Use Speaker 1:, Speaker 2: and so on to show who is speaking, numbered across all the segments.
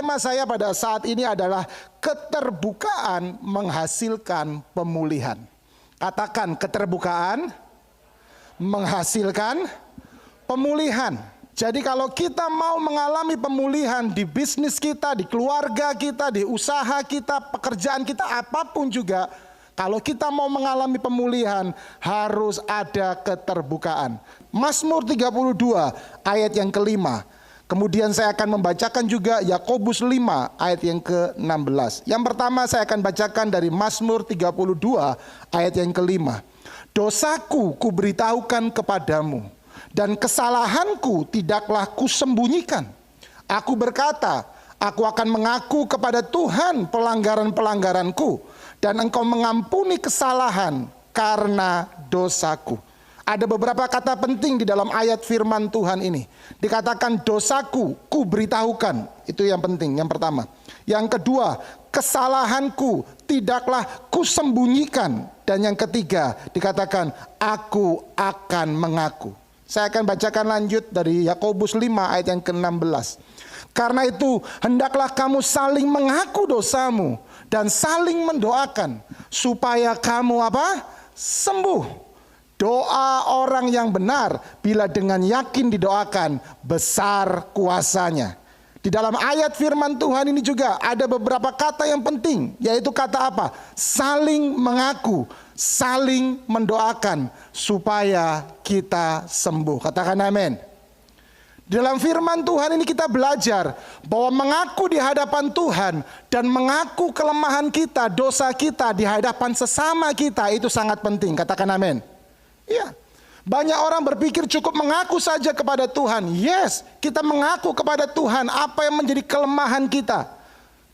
Speaker 1: tema saya pada saat ini adalah keterbukaan menghasilkan pemulihan. Katakan keterbukaan menghasilkan pemulihan. Jadi kalau kita mau mengalami pemulihan di bisnis kita, di keluarga kita, di usaha kita, pekerjaan kita, apapun juga, kalau kita mau mengalami pemulihan harus ada keterbukaan. Mazmur 32 ayat yang kelima. Kemudian saya akan membacakan juga Yakobus 5 ayat yang ke-16. Yang pertama saya akan bacakan dari Mazmur 32 ayat yang kelima. Dosaku kuberitahukan kepadamu, dan kesalahanku tidaklah kusembunyikan. Aku berkata, aku akan mengaku kepada Tuhan pelanggaran-pelanggaranku, dan Engkau mengampuni kesalahan karena dosaku. Ada beberapa kata penting di dalam ayat firman Tuhan ini. Dikatakan dosaku, ku beritahukan. Itu yang penting, yang pertama. Yang kedua, kesalahanku tidaklah kusembunyikan. Dan yang ketiga, dikatakan aku akan mengaku. Saya akan bacakan lanjut dari Yakobus 5 ayat yang ke-16. Karena itu, hendaklah kamu saling mengaku dosamu dan saling mendoakan supaya kamu apa? Sembuh. Doa orang yang benar bila dengan yakin didoakan, besar kuasanya. Di dalam ayat firman Tuhan ini juga ada beberapa kata yang penting, yaitu kata apa? Saling mengaku, saling mendoakan supaya kita sembuh. Katakan amin. Dalam firman Tuhan ini kita belajar bahwa mengaku di hadapan Tuhan dan mengaku kelemahan kita, dosa kita di hadapan sesama kita itu sangat penting. Katakan amin. Ya, banyak orang berpikir cukup mengaku saja kepada Tuhan. Yes, kita mengaku kepada Tuhan apa yang menjadi kelemahan kita.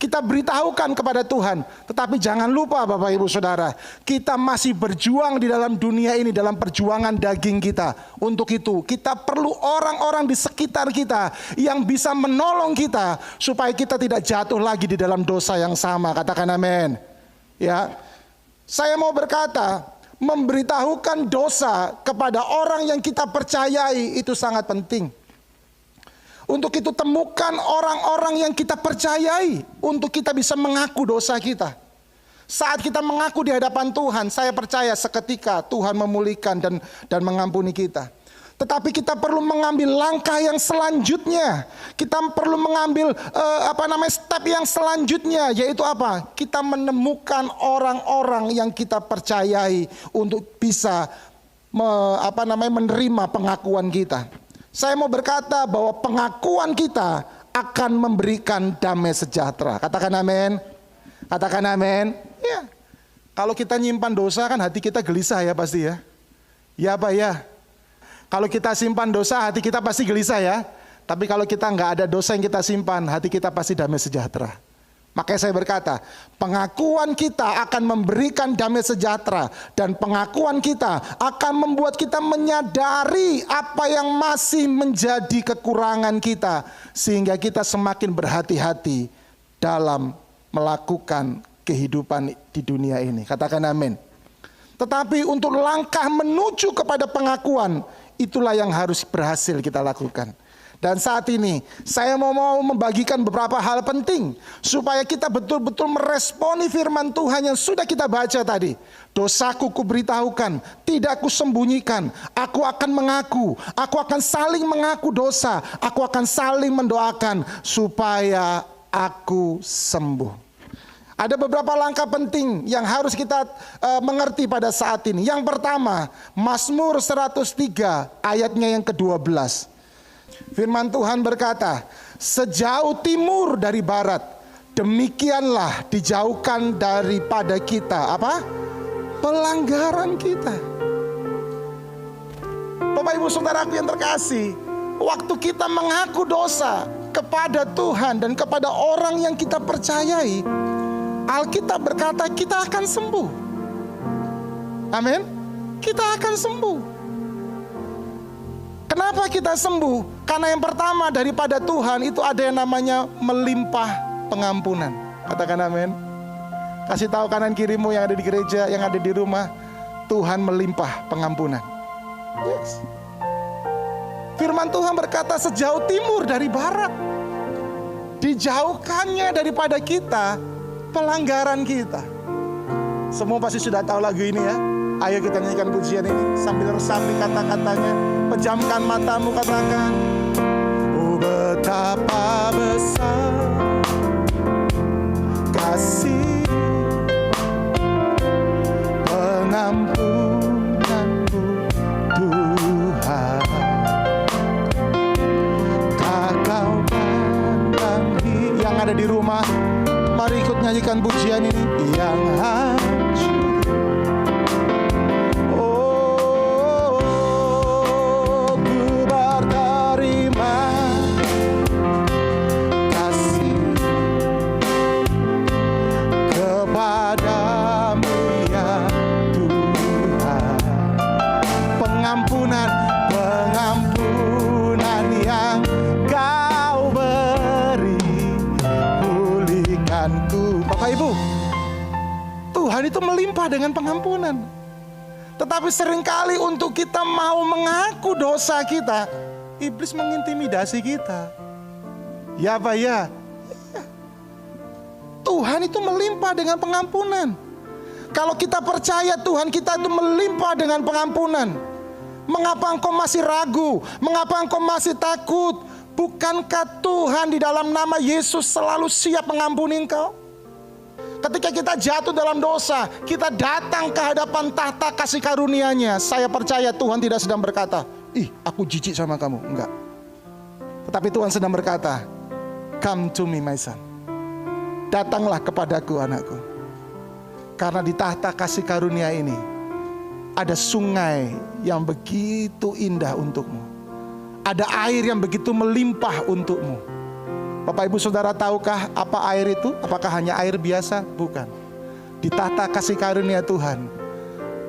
Speaker 1: Kita beritahukan kepada Tuhan. Tetapi jangan lupa Bapak Ibu Saudara, kita masih berjuang di dalam dunia ini, dalam perjuangan daging kita. Untuk itu kita perlu orang-orang di sekitar kita yang bisa menolong kita supaya kita tidak jatuh lagi di dalam dosa yang sama. Katakan amin. Ya, saya mau berkata, memberitahukan dosa kepada orang yang kita percayai itu sangat penting. Untuk itu temukan orang-orang yang kita percayai untuk kita bisa mengaku dosa kita. Saat kita mengaku di hadapan Tuhan, saya percaya seketika Tuhan memulihkan dan mengampuni kita. Tetapi kita perlu mengambil langkah yang selanjutnya. Kita perlu mengambil step yang selanjutnya, yaitu apa? Kita menemukan orang-orang yang kita percayai untuk bisa menerima pengakuan kita. Saya mau berkata bahwa pengakuan kita akan memberikan damai sejahtera. Katakan amin. Katakan amin. Ya. Kalau kita nyimpan dosa kan hati kita gelisah ya pasti ya. Ya Pak ya. Kalau kita simpan dosa, hati kita pasti gelisah ya. Tapi kalau kita nggak ada dosa yang kita simpan, hati kita pasti damai sejahtera. Makanya saya berkata, pengakuan kita akan memberikan damai sejahtera. Dan pengakuan kita akan membuat kita menyadari apa yang masih menjadi kekurangan kita. Sehingga kita semakin berhati-hati dalam melakukan kehidupan di dunia ini. Katakan amin. Tetapi untuk langkah menuju kepada pengakuan, itulah yang harus berhasil kita lakukan. Dan saat ini saya mau membagikan beberapa hal penting supaya kita betul-betul meresponi firman Tuhan yang sudah kita baca tadi. Dosaku kuberitahukan, tidak kusembunyikan. Aku akan mengaku, aku akan saling mengaku dosa. Aku akan saling mendoakan supaya aku sembuh. Ada beberapa langkah penting yang harus kita mengerti pada saat ini. Yang pertama, Mazmur 103 ayatnya yang ke-12. Firman Tuhan berkata, sejauh timur dari barat, demikianlah dijauhkan daripada kita apa? Pelanggaran kita. Bapak Ibu Saudaraku yang terkasih, waktu kita mengaku dosa kepada Tuhan dan kepada orang yang kita percayai, Alkitab berkata kita akan sembuh. Amin. Kita akan sembuh. Kenapa kita sembuh? Karena yang pertama daripada Tuhan itu ada yang namanya melimpah pengampunan. Katakan amin. Kasih tahu kanan kirimu yang ada di gereja, yang ada di rumah, Tuhan melimpah pengampunan. Yes. Firman Tuhan berkata sejauh timur dari barat. dijauhkannya daripada kita pelanggaran kita. Semua pasti sudah tahu lagu ini ya. Ayo kita nyanyikan pujian ini sambil resapi kata-katanya. Pejamkan matamu, katakan, oh betapa besar kasih pengampunanmu Tuhan. Tak kau pandangi. Yang ada di rumah, mari ikut nyanyikan pujian ini. Yang hancur, oh, ku berterima kasih kepadamu ya Tuhan. Pengampunan yang kau beri, pulihkanku. Bapak Ibu, Tuhan itu melimpah dengan pengampunan. Tetapi seringkali untuk kita mau mengaku dosa kita, iblis mengintimidasi kita. Ya Pak ya, Tuhan itu melimpah dengan pengampunan. Kalau kita percaya Tuhan kita itu melimpah dengan pengampunan, mengapa engkau masih ragu? Mengapa engkau masih takut? Bukankah Tuhan di dalam nama Yesus selalu siap mengampuni engkau? Ketika kita jatuh dalam dosa, kita datang ke hadapan tahta kasih karunia-Nya. Saya percaya Tuhan tidak sedang berkata, ih aku jijik sama kamu. Enggak. Tetapi Tuhan sedang berkata, come to me my son. Datanglah kepadaku anakku. Karena di tahta kasih karunia ini ada sungai yang begitu indah untukmu. Ada air yang begitu melimpah untukmu. Bapak Ibu Saudara tahukah apa air itu? Apakah hanya air biasa? Bukan. Di tahta kasih karunia Tuhan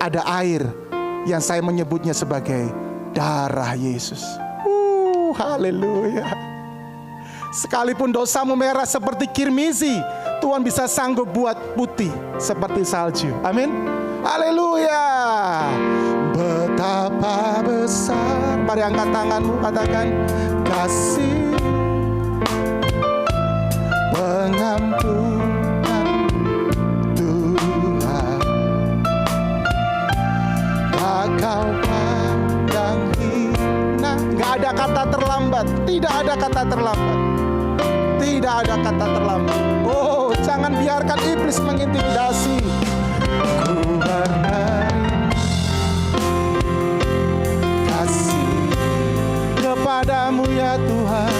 Speaker 1: ada air yang saya menyebutnya sebagai darah Yesus. Haleluya. Sekalipun dosamu merah seperti kirmizi, Tuhan bisa sanggup buat putih seperti salju. Amin. Haleluya. Betapa besar. Mari angkat tanganmu, katakan, kasih pengampunan Tuhan. Tak kau pandang hina. Gak ada kata terlambat. Tidak ada kata terlambat. Tidak ada kata terlambat. Oh, jangan biarkan iblis mengintimidasi. Ku berterima kasih kepadamu ya Tuhan.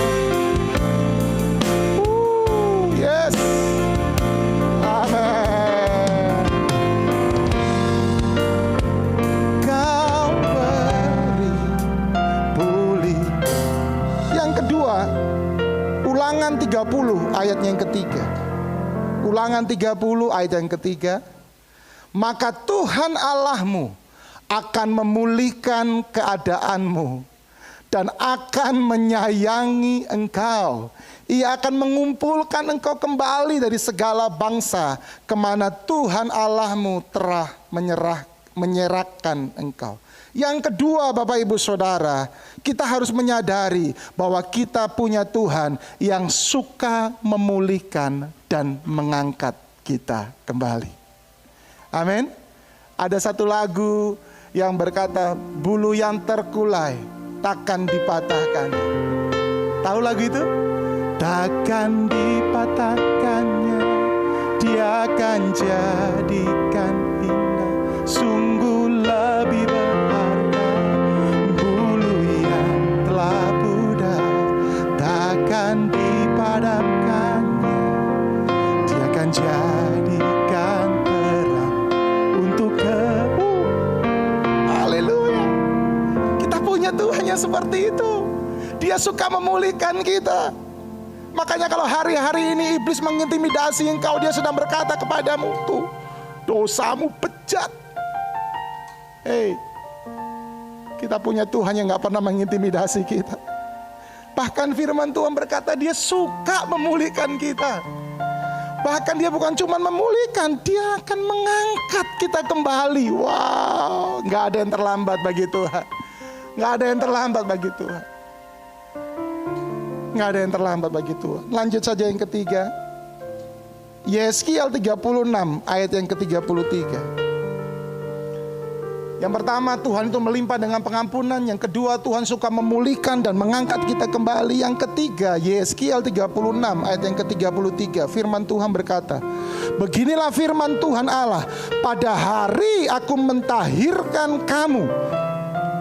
Speaker 1: Yes. Amin. Kau beri pulih. Yang kedua, Ulangan 30 ayatnya yang ketiga. Ulangan 30 ayat yang ketiga. Maka Tuhan Allahmu akan memulihkan keadaanmu dan akan menyayangi engkau. Ia akan mengumpulkan engkau kembali dari segala bangsa kemana Tuhan Allahmu telah menyerahkan engkau. Yang kedua Bapak Ibu Saudara, kita harus menyadari bahwa kita punya Tuhan yang suka memulihkan dan mengangkat kita kembali. Amin. Ada satu lagu yang berkata, bulu yang terkulai takkan dipatahkan. Tahu lagu itu? Takkan dipatahkannya, dia akan jadikan indah. Sungguh lebih berharga bulu yang telah pudar, takkan dipadamkannya, dia akan jadikan terang untuk haleluya. Kita punya Tuhan yang seperti itu. Dia suka memulihkan kita. Makanya kalau hari-hari ini iblis mengintimidasi engkau, dia sedang berkata kepadamu, tuh dosamu bejat. Hei, kita punya Tuhan yang gak pernah mengintimidasi kita. Bahkan firman Tuhan berkata dia suka memulihkan kita. Bahkan dia bukan cuma memulihkan, dia akan mengangkat kita kembali. Wow, gak ada yang terlambat bagi Tuhan. Gak ada yang terlambat bagi Tuhan. Nggak ada yang terlambat bagi Tuhan. Lanjut saja yang ketiga. Yeskiel 36 ayat yang ke-33. Yang pertama, Tuhan itu melimpah dengan pengampunan. Yang kedua, Tuhan suka memulihkan dan mengangkat kita kembali. Yang ketiga, Yeskiel 36 ayat yang ke-33. Firman Tuhan berkata, beginilah firman Tuhan Allah, pada hari aku mentahirkan kamu.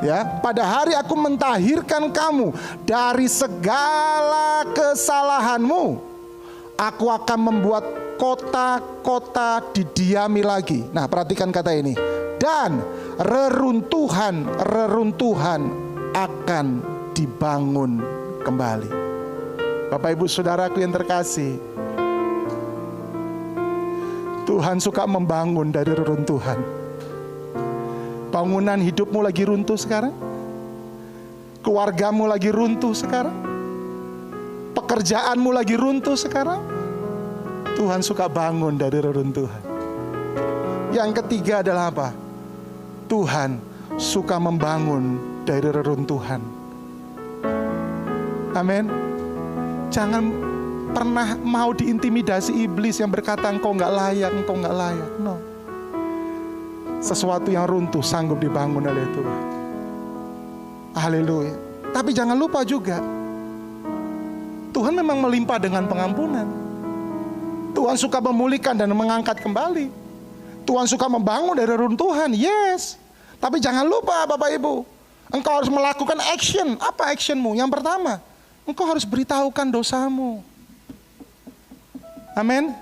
Speaker 1: Ya, pada hari aku mentahirkan kamu dari segala kesalahanmu. Aku akan membuat kota-kota didiami lagi. Nah, perhatikan kata ini. Dan reruntuhan akan dibangun kembali. Bapak Ibu Saudaraku yang terkasih, Tuhan suka membangun dari reruntuhan. Bangunan hidupmu lagi runtuh sekarang, keluargamu lagi runtuh sekarang, pekerjaanmu lagi runtuh sekarang. Tuhan suka bangun dari reruntuhan. Yang ketiga adalah apa? Tuhan suka membangun dari reruntuhan. Amin. Jangan pernah mau diintimidasi iblis yang berkata engkau nggak layak, engkau nggak layak. No. Sesuatu yang runtuh sanggup dibangun oleh Tuhan. Haleluya. Tapi jangan lupa juga, Tuhan memang melimpah dengan pengampunan. Tuhan suka memulihkan dan mengangkat kembali. Tuhan suka membangun dari reruntuhan, yes. Tapi jangan lupa Bapak Ibu, engkau harus melakukan action. Apa actionmu? Yang pertama, engkau harus beritahukan dosamu. Amin.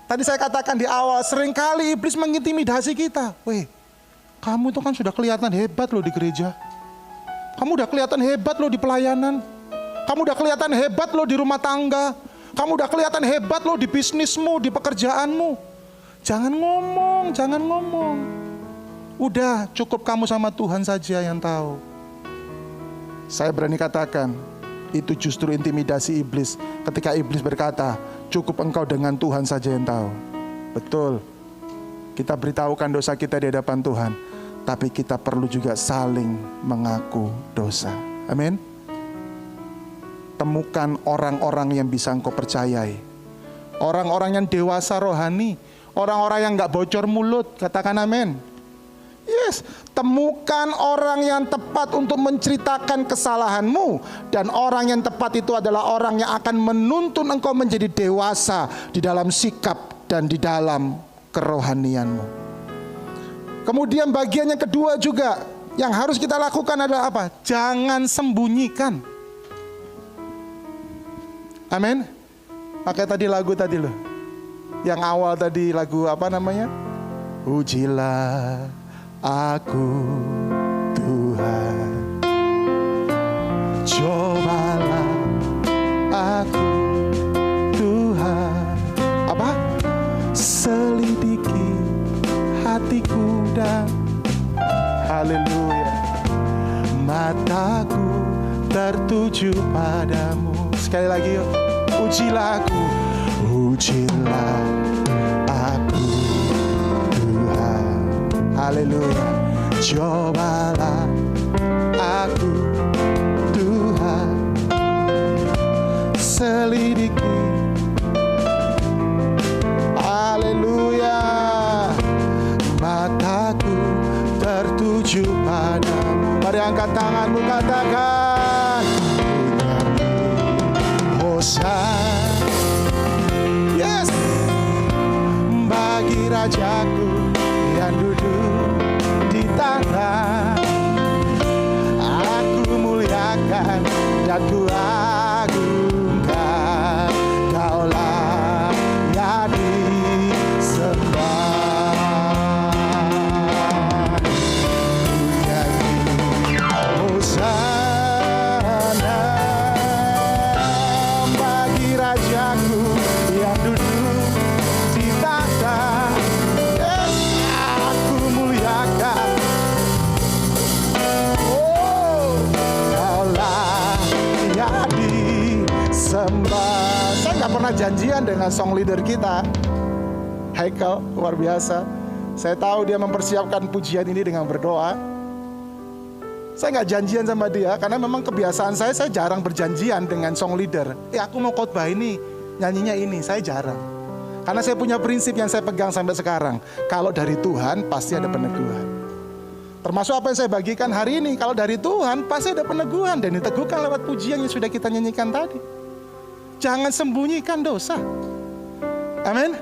Speaker 1: Tadi saya katakan di awal, seringkali iblis mengintimidasi kita. Weh, kamu itu kan sudah kelihatan hebat loh di gereja. Kamu udah kelihatan hebat loh di pelayanan. Kamu udah kelihatan hebat loh di rumah tangga. Kamu udah kelihatan hebat loh di bisnismu, di pekerjaanmu. Jangan ngomong. Udah, cukup kamu sama Tuhan saja yang tahu. Saya berani katakan, itu justru intimidasi iblis. Ketika iblis berkata, cukup engkau dengan Tuhan saja yang tahu. Betul. Kita beritahukan dosa kita di hadapan Tuhan. Tapi kita perlu juga saling mengaku dosa. Amin. Temukan orang-orang yang bisa engkau percayai. Orang-orang yang dewasa rohani. Orang-orang yang gak bocor mulut. Katakan amin. Yes. Temukan orang yang tepat untuk menceritakan kesalahanmu. Dan orang yang tepat itu adalah orang yang akan menuntun engkau menjadi dewasa di dalam sikap dan di dalam kerohanianmu. Kemudian bagian yang kedua juga yang harus kita lakukan adalah apa? Jangan sembunyikan. Amin. Pakai tadi lagu tadi loh. Yang awal tadi lagu apa namanya? Ujilah aku Tuhan, cobalah aku Tuhan. Apa? Selidiki hatiku dan haleluya, mataku tertuju padamu. Sekali lagi yuk. Ujilah aku, ujilah aku Tuhan, haleluya. Cobalah aku Tuhan, selidiki, haleluya, mataku tertuju padamu. Mari angkat tanganmu, katakan Hosanna, yes, bagi Rajaku yang duduk di tanah. Aku muliakan dan ku agungkan, Kaulah yang disembah. Ku nyanyi Hosanna bagi Rajaku yang duduk di tahta. Yes, aku muliakan, oh, Kaulah yang disembah. Saya gak pernah janjian dengan song leader kita, Haikal, luar biasa. Saya tahu dia mempersiapkan pujian ini dengan berdoa. Saya nggak janjian sama dia, karena memang kebiasaan saya jarang berjanjian dengan song leader. Aku mau khotbah ini, nyanyinya ini, saya jarang. Karena saya punya prinsip yang saya pegang sampai sekarang. Kalau dari Tuhan, pasti ada peneguhan. Termasuk apa yang saya bagikan hari ini, kalau dari Tuhan, pasti ada peneguhan. Dan diteguhkan lewat pujian yang sudah kita nyanyikan tadi. Jangan sembunyikan dosa. Amin.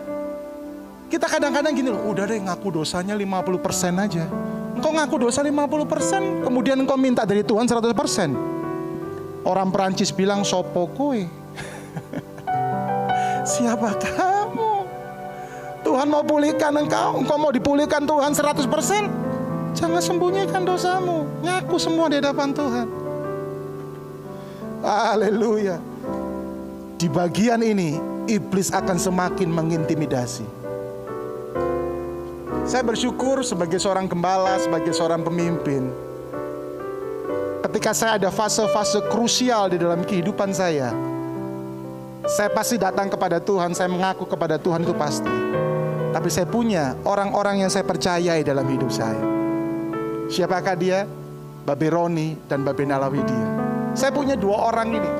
Speaker 1: Kita kadang-kadang gini loh, udah deh ngaku dosanya 50% aja. Engkau ngaku dosa 50%, kemudian engkau minta dari Tuhan 100%. Orang Perancis bilang, sopo kowe. Siapa kamu? Tuhan mau pulihkan engkau mau dipulihkan Tuhan 100%. Jangan sembunyikan dosamu, ngaku semua di hadapan Tuhan. Haleluya. Di bagian ini, iblis akan semakin mengintimidasi. Saya bersyukur sebagai seorang gembala, sebagai seorang pemimpin. Ketika saya ada fase-fase krusial di dalam kehidupan saya pasti datang kepada Tuhan, saya mengaku kepada Tuhan itu pasti. Tapi saya punya orang-orang yang saya percayai dalam hidup saya. Siapakah dia? Babe Roni dan Babe Nalawidia. Saya punya 2 orang ini.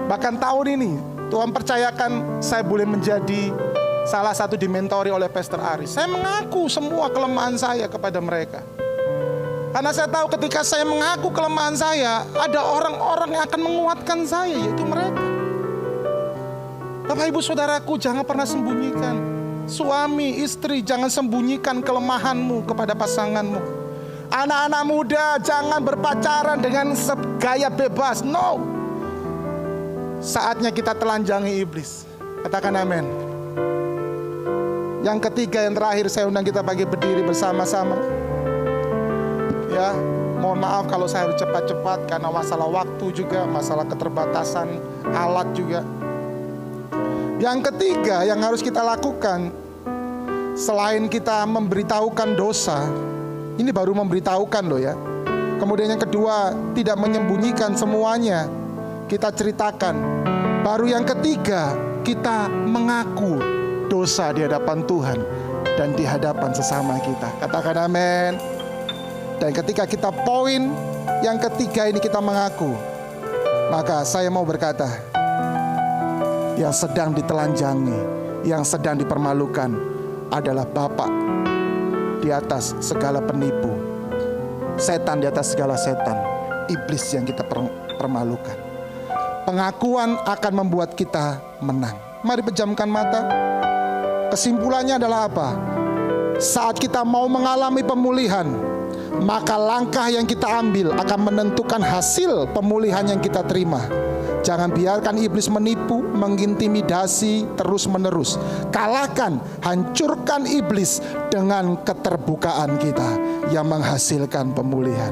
Speaker 1: Bahkan tahun ini Tuhan percayakan saya boleh menjadi salah satu dimentori oleh Pastor Aris. Saya mengaku semua kelemahan saya kepada mereka. Karena saya tahu ketika saya mengaku kelemahan saya, ada orang-orang yang akan menguatkan saya, yaitu mereka. Bapak ibu saudaraku, jangan pernah sembunyikan. Suami, istri, jangan sembunyikan kelemahanmu kepada pasanganmu. Anak-anak muda, jangan berpacaran dengan gaya bebas. No. Saatnya kita telanjangi iblis. Katakan amin. Yang ketiga, yang terakhir, saya undang kita bagi berdiri bersama-sama. Ya, mohon maaf kalau saya harus cepat-cepat karena masalah waktu juga, masalah keterbatasan alat juga. Yang ketiga yang harus kita lakukan, selain kita memberitahukan dosa, ini baru memberitahukan loh ya. Kemudian yang kedua, tidak menyembunyikan semuanya, kita ceritakan. Baru yang ketiga, kita mengaku dosa di hadapan Tuhan dan di hadapan sesama kita. Katakan amin. Dan ketika kita poin yang ketiga ini kita mengaku, maka saya mau berkata, yang sedang ditelanjangi, yang sedang dipermalukan adalah Bapa di atas segala penipu, setan di atas segala setan, iblis yang kita permalukan. Pengakuan akan membuat kita menang. Mari pejamkan mata. Kesimpulannya adalah apa? Saat kita mau mengalami pemulihan, maka langkah yang kita ambil akan menentukan hasil pemulihan yang kita terima. Jangan biarkan iblis menipu, mengintimidasi terus-menerus. Kalahkan, hancurkan iblis dengan keterbukaan kita yang menghasilkan pemulihan.